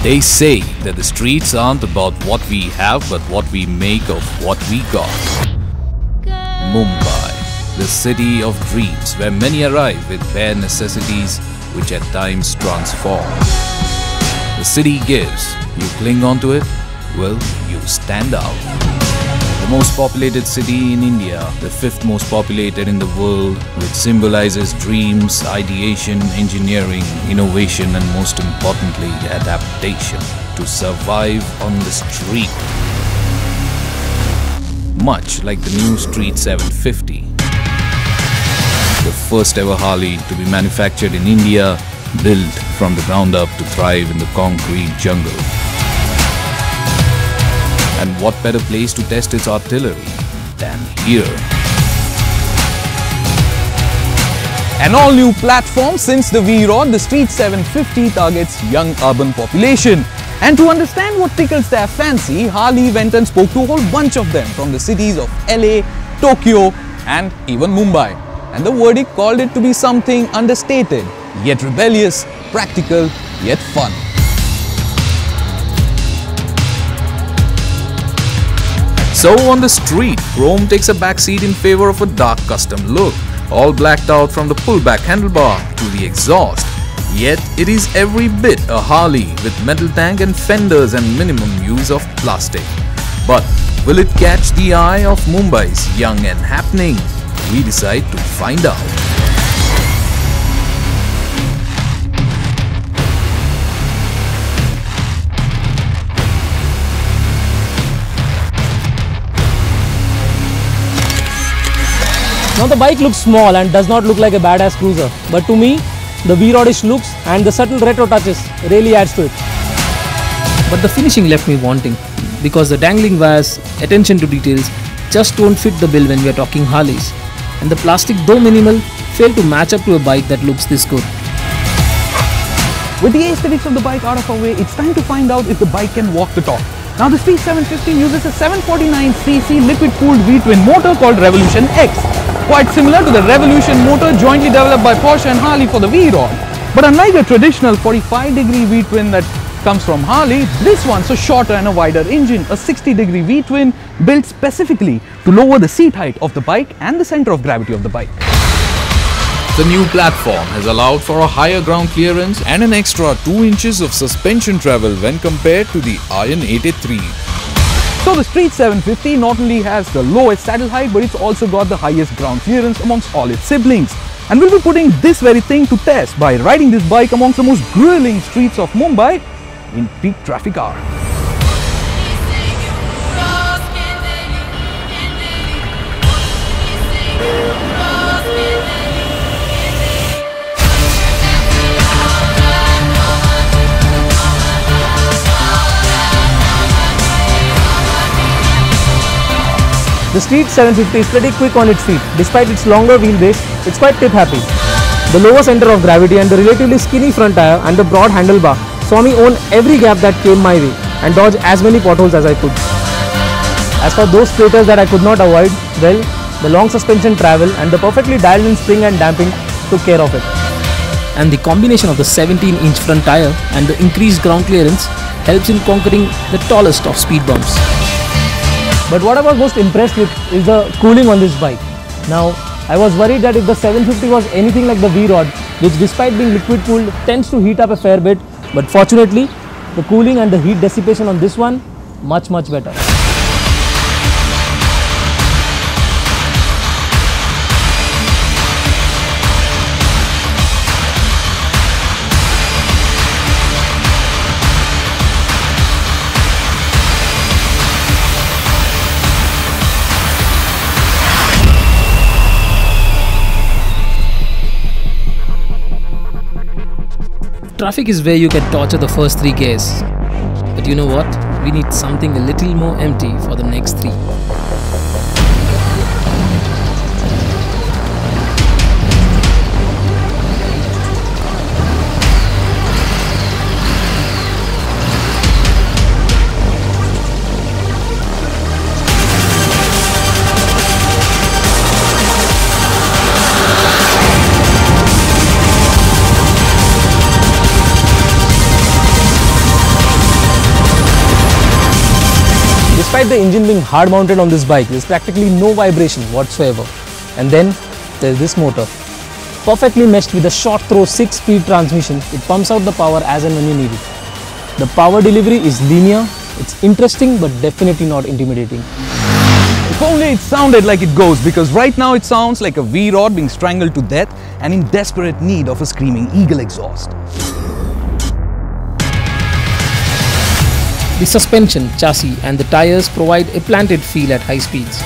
They say that the streets aren't about what we have but what we make of what we got. Mumbai, the city of dreams where many arrive with bare necessities which at times transform. The city gives, you cling onto it, well, you stand out. The most populated city in India, the 5th most populated in the world, which symbolizes dreams, ideation, engineering, innovation and most importantly, adaptation to survive on the street. Much like the new Street 750. The first ever Harley to be manufactured in India, built from the ground up to thrive in the concrete jungle. And what better place to test its artillery than here? An all-new platform since the V-Rod, the Street 750 targets young urban population. And to understand what tickles their fancy, Harley went and spoke to a whole bunch of them from the cities of LA, Tokyo and even Mumbai. And the verdict called it to be something understated, yet rebellious, practical, yet fun. So on the street, chrome takes a backseat in favor of a dark custom look, all blacked out from the pullback handlebar to the exhaust. Yet it is every bit a Harley with metal tank and fenders and minimum use of plastic. But will it catch the eye of Mumbai's young and happening? We decide to find out. Now the bike looks small and does not look like a badass cruiser, but to me, the V-Rodish looks and the subtle retro touches really adds to it. But the finishing left me wanting, because the dangling wires, attention to details just don't fit the bill when we are talking Harleys, and the plastic, though minimal, failed to match up to a bike that looks this good. With the aesthetics of the bike out of our way, it's time to find out if the bike can walk the talk. Now the Street 750 uses a 749cc liquid-cooled V-twin motor called Revolution X. Quite similar to the Revolution motor jointly developed by Porsche and Harley for the V-Rod. But unlike a traditional 45-degree V-twin that comes from Harley, this one's a shorter and a wider engine, a 60-degree V-twin built specifically to lower the seat height of the bike and the center of gravity of the bike. The new platform has allowed for a higher ground clearance and an extra 2 inches of suspension travel when compared to the Iron 83. So the Street 750 not only has the lowest saddle height, but it's also got the highest ground clearance amongst all its siblings. And we'll be putting this very thing to test by riding this bike amongst the most grueling streets of Mumbai in peak traffic hour. The Street 750 is pretty quick on its feet. Despite its longer wheelbase, it's quite tip happy. The lower center of gravity and the relatively skinny front tire and the broad handlebar saw me own every gap that came my way and dodge as many potholes as I could. As for those craters that I could not avoid, well, the long suspension travel and the perfectly dialed in spring and damping took care of it. And the combination of the 17-inch front tire and the increased ground clearance helps in conquering the tallest of speed bumps. But what I was most impressed with is the cooling on this bike. Now, I was worried that if the 750 was anything like the V-Rod, which despite being liquid cooled tends to heat up a fair bit, but fortunately, the cooling and the heat dissipation on this one, much better. Traffic is where you can torture the first 3 gears. But you know what? We need something a little more empty for the next 3. despite the engine being hard mounted on this bike, there's practically no vibration whatsoever. And then there's this motor. Perfectly meshed with a short throw 6-speed transmission, it pumps out the power as and when you need it. The power delivery is linear, it's interesting but definitely not intimidating. If only it sounded like it goes, because right now it sounds like a V-rod being strangled to death and in desperate need of a screaming eagle exhaust. The suspension, chassis and the tires provide a planted feel at high speeds.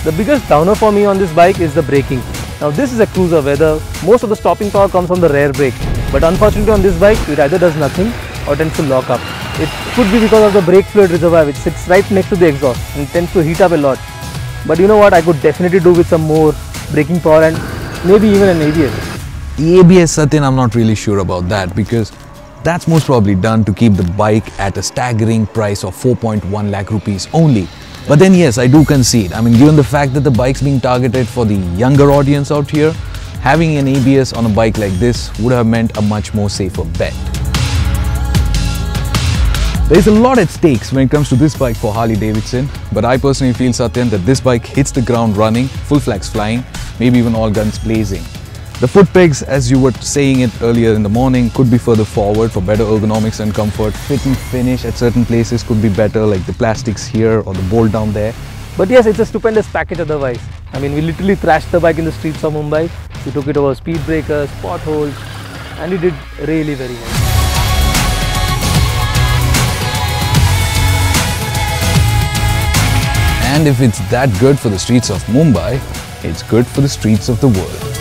The biggest downer for me on this bike is the braking. Now this is a cruiser where most of the stopping power comes from the rear brake, but unfortunately on this bike it either does nothing or tends to lock up. It could be because of the brake fluid reservoir which sits right next to the exhaust and tends to heat up a lot. But you know what, I could definitely do with some more braking power and maybe even an ABS. The ABS, Satyan, I'm not really sure about that, because that's most probably done to keep the bike at a staggering price of 4.1 lakh rupees only. But then yes, I do concede. I mean, given the fact that the bike's being targeted for the younger audience out here, having an ABS on a bike like this would have meant a much more safer bet. There's a lot at stakes when it comes to this bike for Harley Davidson, but I personally feel, Satyan, that this bike hits the ground running, full flags flying, maybe even all guns blazing. The foot pegs, as you were saying it earlier in the morning, could be further forward for better ergonomics and comfort. Fit and finish at certain places could be better, like the plastics here or the bolt down there. But yes, it's a stupendous package otherwise. I mean, we literally thrashed the bike in the streets of Mumbai. We took it over speed breakers, potholes, and we did really very well. And if it's that good for the streets of Mumbai, it's good for the streets of the world.